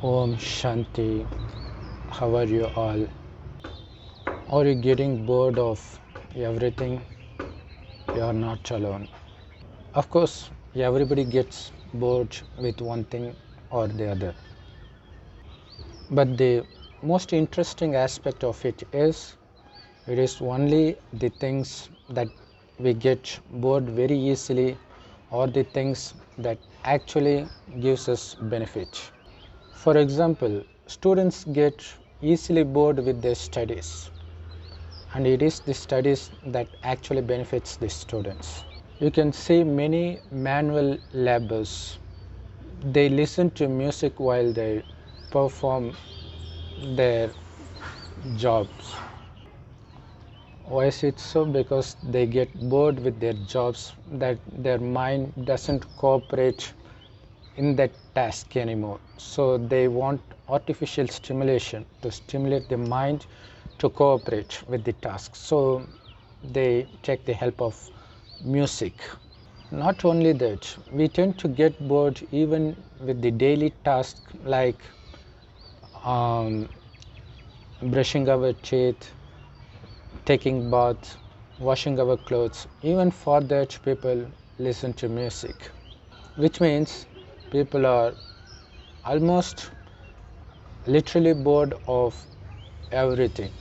Om Shanti. How are you all? Are you getting bored of everything? You are not alone. Of course, everybody gets bored with one thing or the other. But the most interesting aspect of it is only the things that we get bored very easily or the things that actually gives us benefit. For example, students get easily bored with their studies, and it is the studies that actually benefits the students. You can see many manual laborers, they listen to music while they perform their jobs. Why is it so? Because they get bored with their jobs, that their mind doesn't cooperate in that task anymore. So they want artificial stimulation to stimulate the mind to cooperate with the task. So they take the help of music. Not only that, we tend to get bored even with the daily task like um, brushing our teeth, taking bath, washing our clothes. Even for that, people listen to music, which means people are almost literally bored of everything.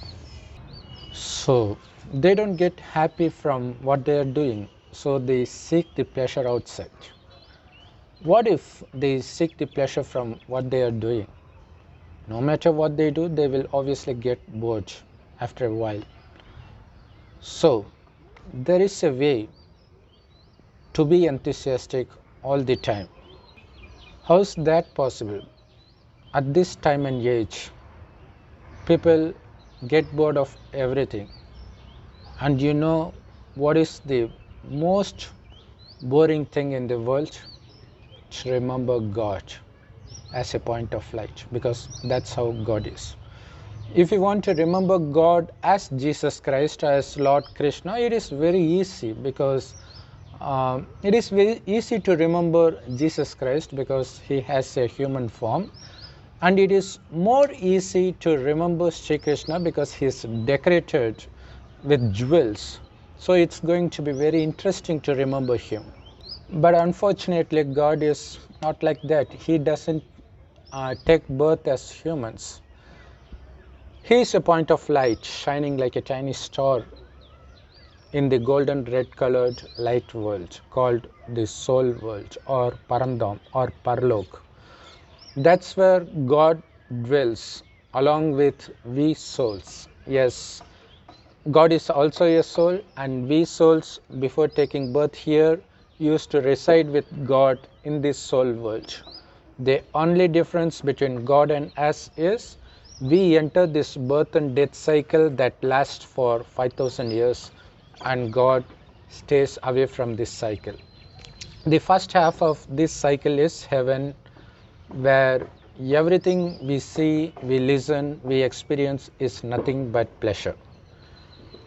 So they don't get happy from what they are doing, so they seek the pleasure outside. What if they seek the pleasure from what they are doing? No matter what they do, they will obviously get bored after a while. So there is a way to be enthusiastic all the time. How is that possible? At this time and age, people get bored of everything. And you know what is the most boring thing in the world? To remember God as a point of light, because that's how God is. If you want to remember God as Jesus Christ, as Lord Krishna, it is very easy, because it is very easy to remember Jesus Christ because he has a human form, and it is more easy to remember Sri Krishna because he is decorated with jewels. So it's going to be very interesting to remember him. But unfortunately, God is not like that. He doesn't take birth as humans. He is a point of light shining like a tiny star in the golden red colored light world called the soul world, or Paramdam, or Parlok. That's where God dwells along with we souls. Yes, God is also a soul, and we souls, before taking birth here, used to reside with God in this soul world. The only difference between God and us is we enter this birth and death cycle that lasts for 5,000 years, and God stays away from this cycle. The first half of this cycle is heaven, where everything we see, we listen, we experience is nothing but pleasure.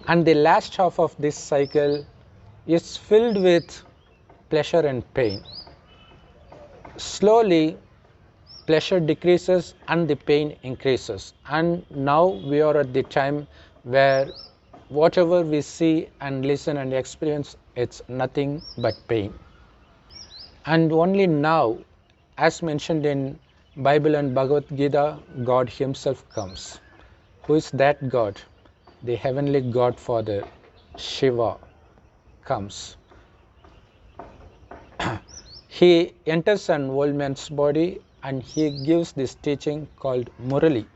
And the last half of this cycle is filled with pleasure and pain. Slowly, pleasure decreases and the pain increases. And now we are at the time where whatever we see and listen and experience, it's nothing but pain. And only now, as mentioned in Bible and Bhagavad Gita, God himself comes. Who is that God? The heavenly Godfather, Shiva, comes. He enters an old man's body and he gives this teaching called Murli,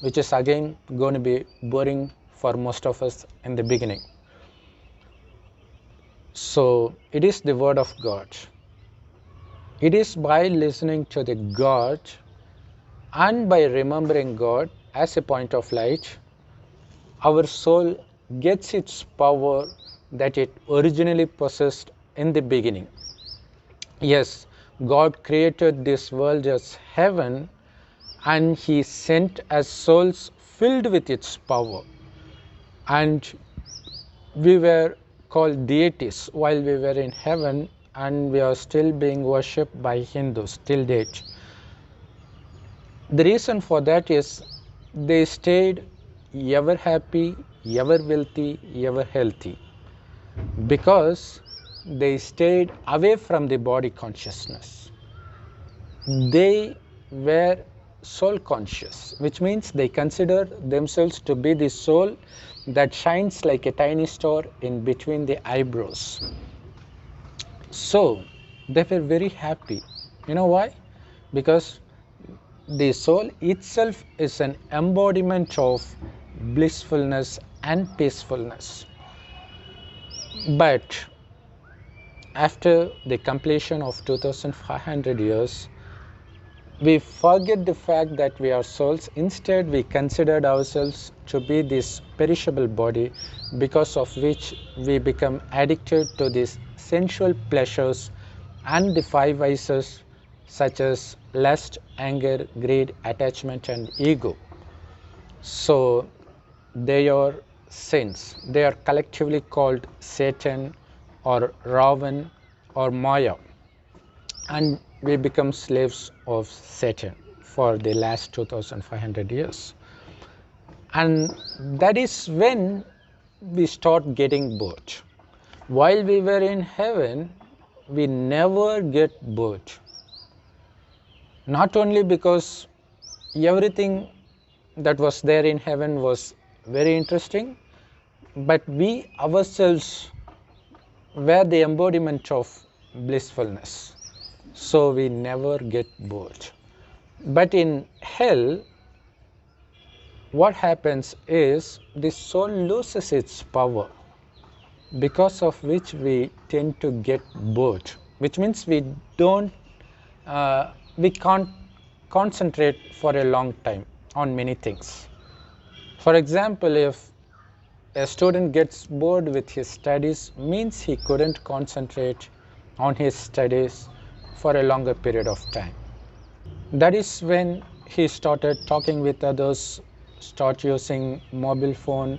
which is again going to be boring for most of us in the beginning. So it is the word of God. It is by listening to the God and by remembering God as a point of light, our soul gets its power that it originally possessed in the beginning. Yes, God created this world as heaven, and he sent us souls filled with its power. And we were called deities while we were in heaven, and we are still being worshipped by Hindus till date. The reason for that is they stayed ever happy, ever wealthy, ever healthy, because they stayed away from the body consciousness. They were soul conscious, which means they consider themselves to be the soul that shines like a tiny star in between the eyebrows. So they were very happy. You know why? Because the soul itself is an embodiment of blissfulness and peacefulness. But after the completion of 2500 years, we forget the fact that we are souls. Instead, we considered ourselves to be this perishable body, because of which we become addicted to these sensual pleasures and the five vices such as lust, anger, greed, attachment and ego. So they are sins. They are collectively called Satan or Ravan or Maya, and we become slaves of Satan for the last 2500 years. And that is when we start getting bored. While we were in heaven, we never get bored. Not only because everything that was there in heaven was very interesting, but we ourselves were the embodiment of blissfulness. So we never get bored. But in hell, what happens is the soul loses its power, because of which we tend to get bored, which means we can't concentrate for a long time on many things. For example, if a student gets bored with his studies, means he couldn't concentrate on his studies for a longer period of time. That is when he started talking with others, start using mobile phone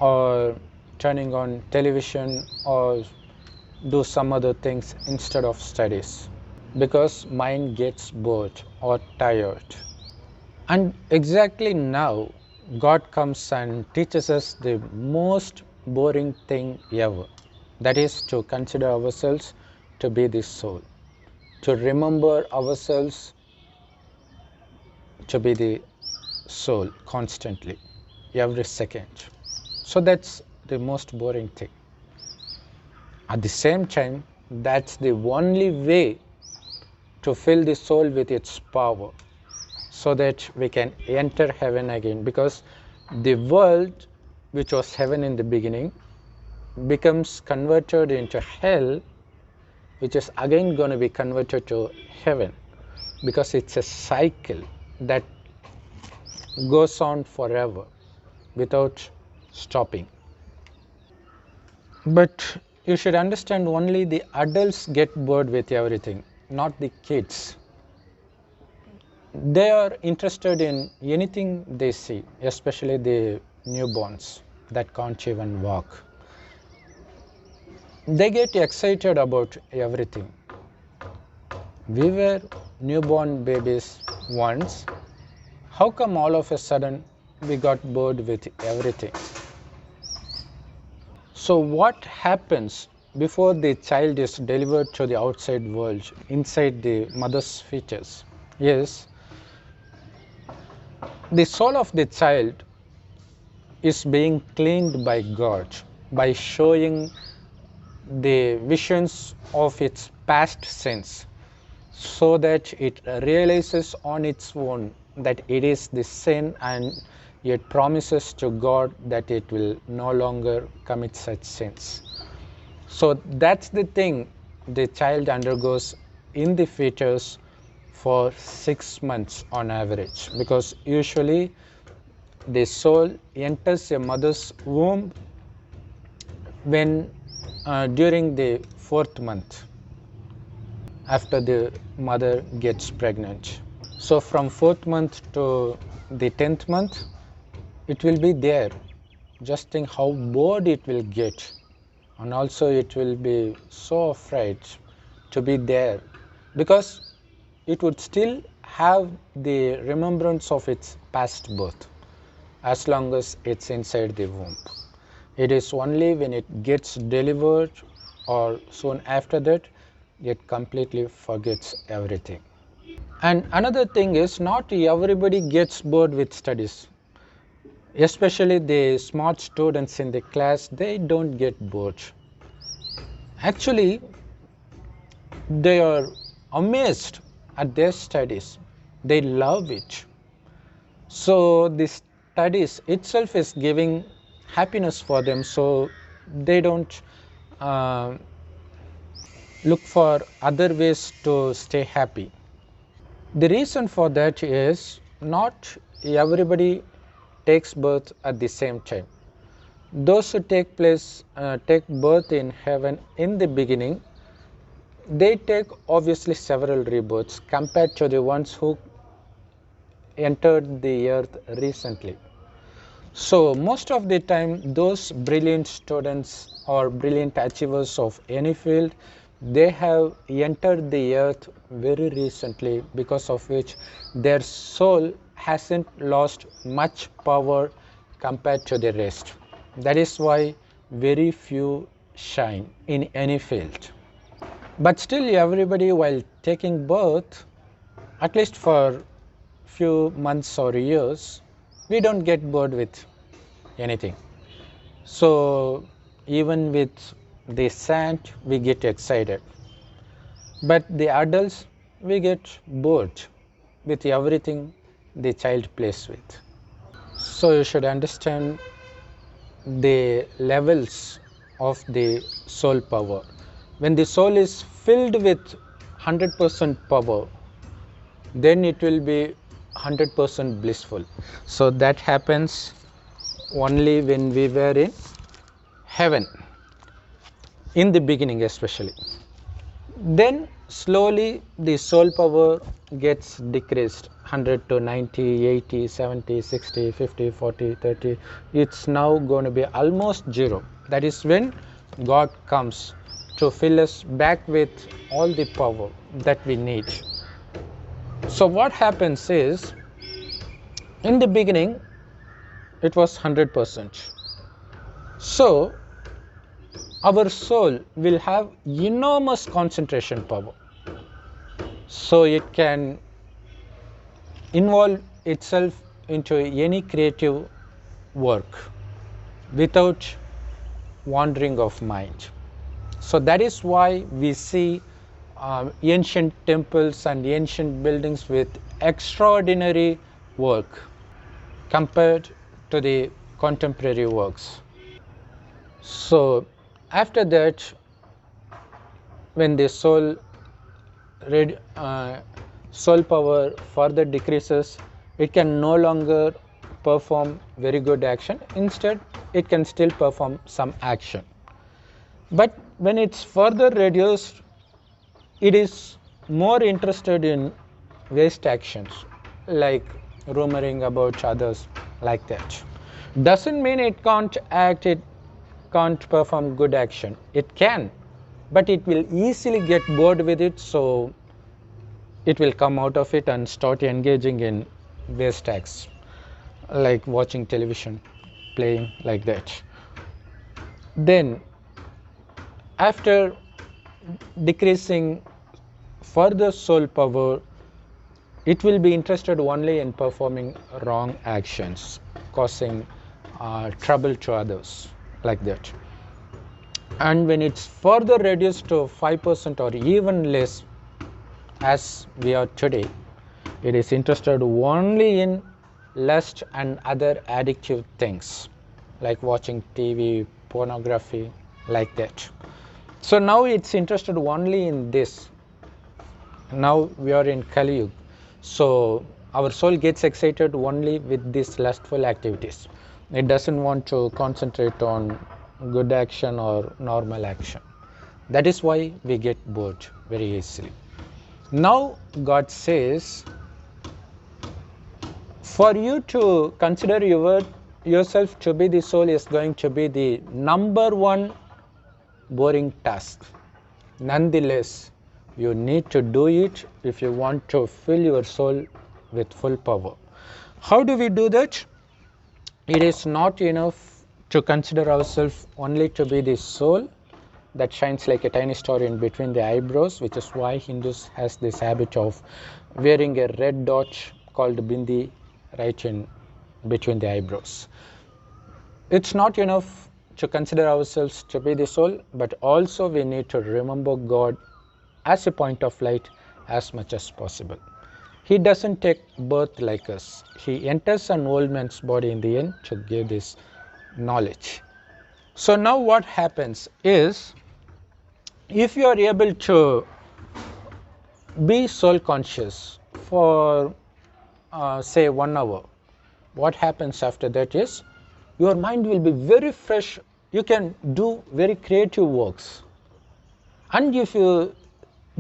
or turning on television or do some other things instead of studies, because mind gets bored or tired. And exactly now God comes and teaches us the most boring thing ever, that is to consider ourselves to be the soul, to remember ourselves to be the soul constantly, every second. So that's the most boring thing. At the same time, that's the only way to fill the soul with its power, so that we can enter heaven again, because the world which was heaven in the beginning becomes converted into hell, which is again going to be converted to heaven, because it's a cycle that goes on forever without stopping. But you should understand, only the adults get bored with everything, not the kids. They are interested in anything they see, especially the newborns that can't even walk. They get excited about everything. We were newborn babies once. How come all of a sudden we got bored with everything? So what happens before the child is delivered to the outside world, inside the mother's fetus, is the soul of the child is being cleaned by God by showing the visions of its past sins, so that it realizes on its own that it is the sin, and it promises to God that it will no longer commit such sins. So that's the thing the child undergoes in the fetus for 6 months on average, because usually the soul enters a mother's womb when during the 4th month after the mother gets pregnant. So from 4th month to the 10th month, it will be there. Just think how bored it will get, and also it will be so afraid to be there, because it would still have the remembrance of its past birth as long as it's inside the womb. It is only when it gets delivered or soon after that it completely forgets everything. And another thing is, not everybody gets bored with studies, especially the smart students in the class. They don't get bored. Actually, they are amazed at their studies. They love it. So the studies itself is giving happiness for them, so they don't look for other ways to stay happy. The reason for that is, not everybody takes birth at the same time. Those who take birth in heaven in the beginning, they take obviously several rebirths compared to the ones who entered the earth recently. So most of the time, those brilliant students or brilliant achievers of any field, they have entered the earth very recently, because of which their soul hasn't lost much power compared to the rest. That is why very few shine in any field. But still, everybody, while taking birth, at least for few months or years, we don't get bored with anything. So even with the sand, we get excited. But the adults, we get bored with everything the child plays with. So you should understand the levels of the soul power. When the soul is filled with 100% power, then it will be 100% blissful. So that happens only when we were in heaven, in the beginning especially. Then slowly the soul power gets decreased, 100 to 90, 80, 70, 60, 50, 40, 30. It's now going to be almost zero. That is when God comes to fill us back with all the power that we need. So what happens is, in the beginning it was 100%. So our soul will have enormous concentration power. So it can involve itself into any creative work without wandering of mind. So that is why we see ancient temples and ancient buildings with extraordinary work compared to the contemporary works. So after that, when the soul power further decreases, it can no longer perform very good action. Instead, it can still perform some action. But when it's further reduced, it is more interested in waste actions, like rumoring about others, like that. Doesn't mean it can't act, it can't perform good action. It can, but it will easily get bored with it, so it will come out of it and start engaging in waste acts, like watching television, playing, like that. Then after decreasing further soul power, it will be interested only in performing wrong actions, causing trouble to others, like that. And when it's further reduced to 5% or even less, as we are today, it is interested only in lust and other addictive things, like watching TV, pornography, like that. So now it's interested only in this. Now we are in Kali Yuga, so our soul gets excited only with these lustful activities. It doesn't want to concentrate on good action or normal action. That is why we get bored very easily. Now God says, for you to consider yourself to be the soul is going to be the number one boring task. Nonetheless, You need to do it if you want to fill your soul with full power. How do we do that? It is not enough to consider ourselves only to be the soul that shines like a tiny star in between the eyebrows, which is why Hindus has this habit of wearing a red dot called bindi right in between the eyebrows. It's not enough to consider ourselves to be the soul, but also we need to remember God as a point of light as much as possible. He doesn't take birth like us. He enters an old man's body in the end to give this knowledge. So now what happens is, if you are able to be soul conscious for say 1 hour, what happens after that is your mind will be very fresh. You can do very creative works. And if you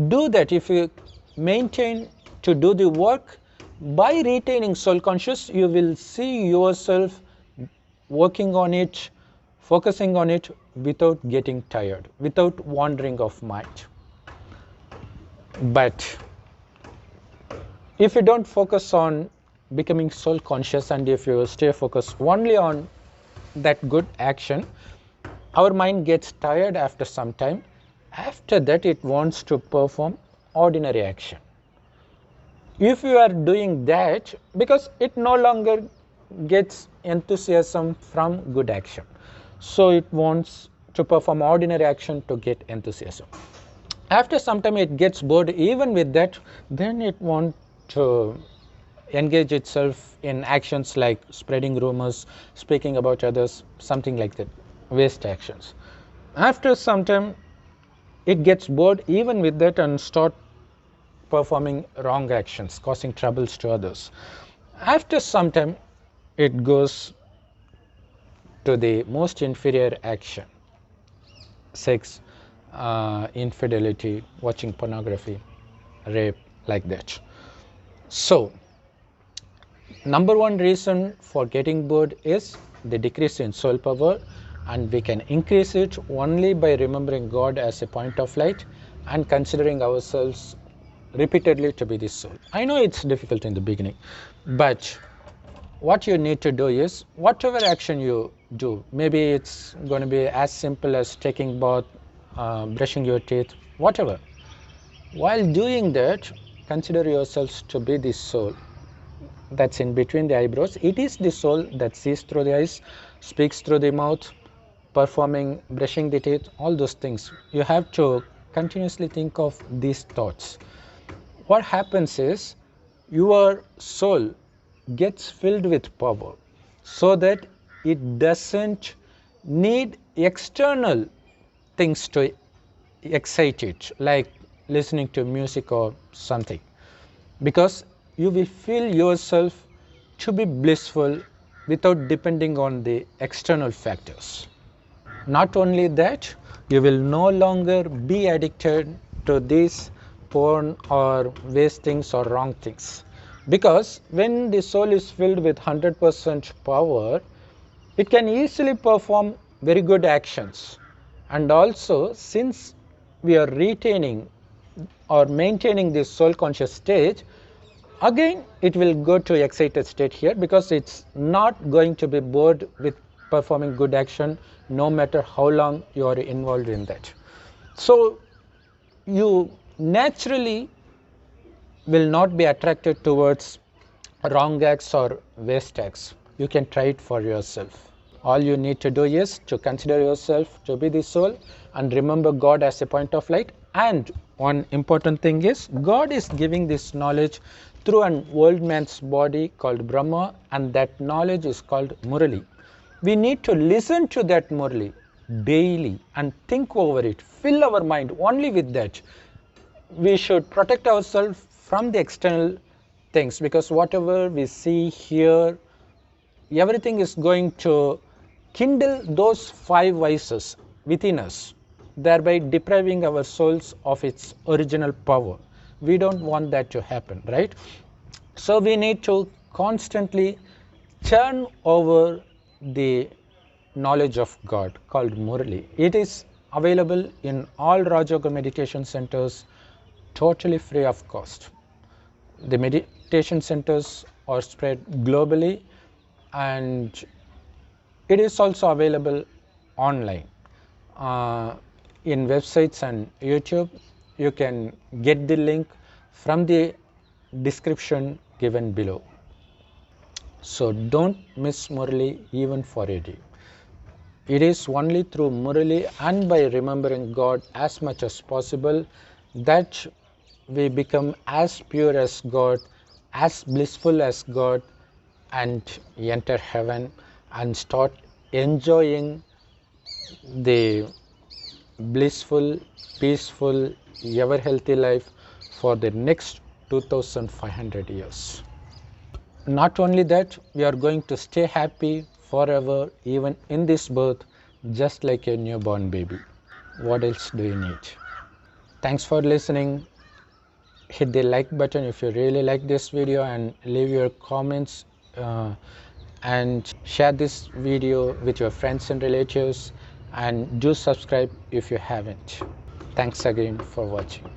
do that, if you maintain to do the work by retaining soul conscious, you will see yourself working on it, focusing on it without getting tired, without wandering of mind. But if you don't focus on becoming soul conscious, and if you stay focused only on that good action, our mind gets tired after some time. After that, it wants to perform ordinary action. If you are doing that, because it no longer gets enthusiasm from good action, so it wants to perform ordinary action to get enthusiasm. After some time it gets bored even with that, then it wants to engage itself in actions like spreading rumors, speaking about others, something like that, waste actions. After some time it gets bored even with that and start performing wrong actions, causing troubles to others. After some time it goes to the most inferior action, sex, infidelity, watching pornography, rape, like that. So number one reason for getting bored is the decrease in soul power, and we can increase it only by remembering God as a point of light and considering ourselves repeatedly to be the soul. I know it's difficult in the beginning, but what you need to do is, whatever action you do, maybe it's going to be as simple as taking bath, brushing your teeth, whatever. While doing that, consider yourselves to be the soul that's in between the eyebrows. It is the soul that sees through the eyes, speaks through the mouth, performing, brushing the teeth, all those things. You have to continuously think of these thoughts. What happens is your soul gets filled with power so that it doesn't need external things to excite it, like listening to music or something, because you will feel yourself to be blissful without depending on the external factors. Not only that, you will no longer be addicted to these porn or waste things or wrong things, because when the soul is filled with 100% power, it can easily perform very good actions. And also, since we are retaining or maintaining this soul conscious stage, again it will go to excited state here, because it's not going to be bored with performing good action no matter how long you are involved in that. So you naturally will not be attracted towards wrong acts or waste acts. You can try it for yourself. All you need to do is to consider yourself to be the soul and remember God as a point of light. And one important thing is, God is giving this knowledge through an old man's body called Brahma, and that knowledge is called Murli. We need to listen to that Murli daily and think over it, fill our mind only with that. We should protect ourselves from the external things, because whatever we see, hear, everything is going to kindle those 5 vices within us, thereby depriving our souls of its original power. We don't want that to happen, right? So we need to constantly churn over the knowledge of God called Murli. It is available in all Rajoga meditation centers totally free of cost. The meditation centers are spread globally, and it is also available online in websites and YouTube. You can get the link from the description given below. So don't miss Murli even for a day. It is only through Murli and by remembering God as much as possible that we become as pure as God, as blissful as God, and enter heaven and start enjoying the blissful, peaceful, ever healthy life for the next 2500 years. Not only that, we are going to stay happy forever, even in this birth, just like a newborn baby. What else do you need? Thanks for listening. Hit the like button if you really like this video, and leave your comments and share this video with your friends and relatives, and do subscribe if you haven't. Thanks again for watching.